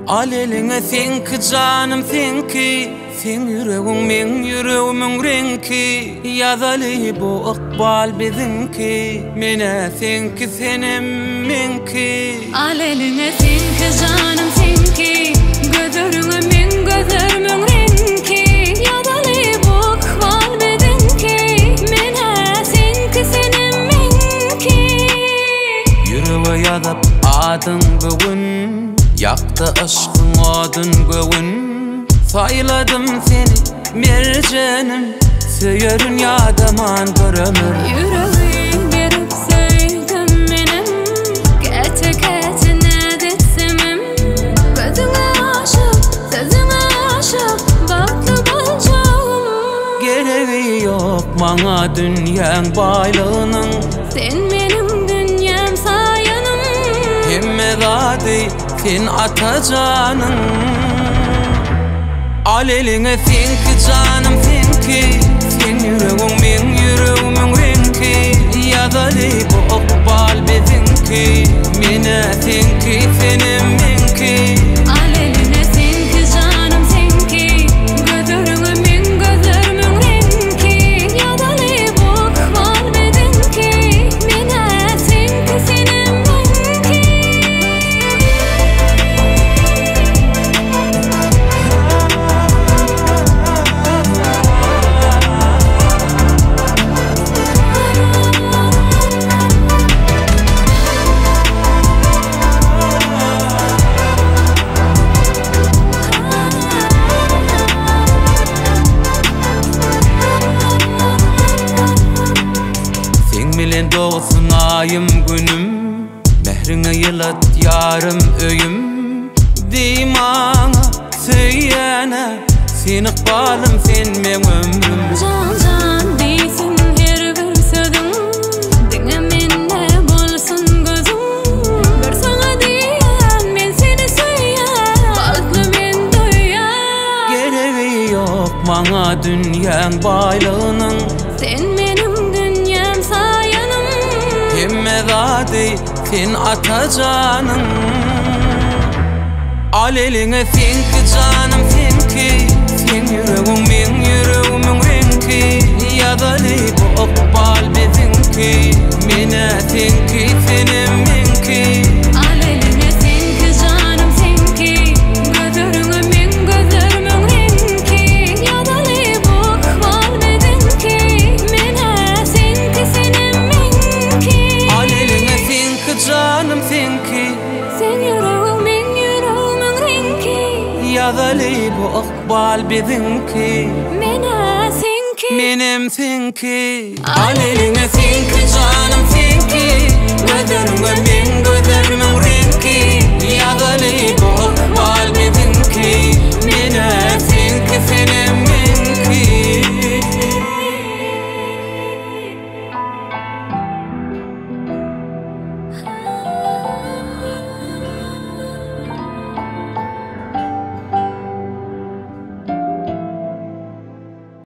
Al eline sen ki canım sen ki, sen yüreğin men yüreğimin renki. Yazalı bu ikbal bizimki, mene sen ki senem menki. Al eline sen ki canım sen ki, gözlerine men gözlerimin renki. Yazalı bu ikbal bizimki, mene sen ki senem menki. Yüreğe yazıp adın bugün, yaktı aşkın adın bugün. Sayladım seni mercenim, söyürün yadaman görümür. Yüreğim verip söyledim menem, gece gece ne desem. Gözüne aşık, sözüne aşık, baktı balcağım. Gereği yok bana dünyanın baylığının, Sen benim dünyam sayanım. Himmet adi sen atacanın. Al eline sen ki canım sen ki, sen yüreğin men yüreğimin renki. Yazalı bu ikbal bizimki, mene sen ki senem menki. Al eline sen ki canım sen ki, gözlerine men gözlerimin renki. Yazalı bu ikbal bizimki, mene sen ki senem menki. Bilen doğsun ayım günüm, mehrine yılat yarım öyüm. Dimana söyleyene, sen ikbalım sen men ömrüm. Can can deysin her bir sözüm, dinle minne bolsun gözüm. Bir sana diyen men seni söyleyen, balklı men duyan. Gereği yok bana dünyanın baylığının, Sen benim dünyam sayanım. Himmet adi sen atacanın. Al eline sen ki canım sen ki, sen yüreğin men yüreğimin renki. Yazalı bu ikbal bizimki, mene sen ki senem menki. Al eline sen ki canım sen ki, gözlerine men gözlerimin renki. Yazalı bu ikbal bizimki, mene sen ki senem menki. Al eline sen ki canım sen ki, Sen yüreğim men yüreğimin renki. yazalı bu ikbal bizimki, Mene sen ki, menem sen ki. Al eline sen ki canım sen ki,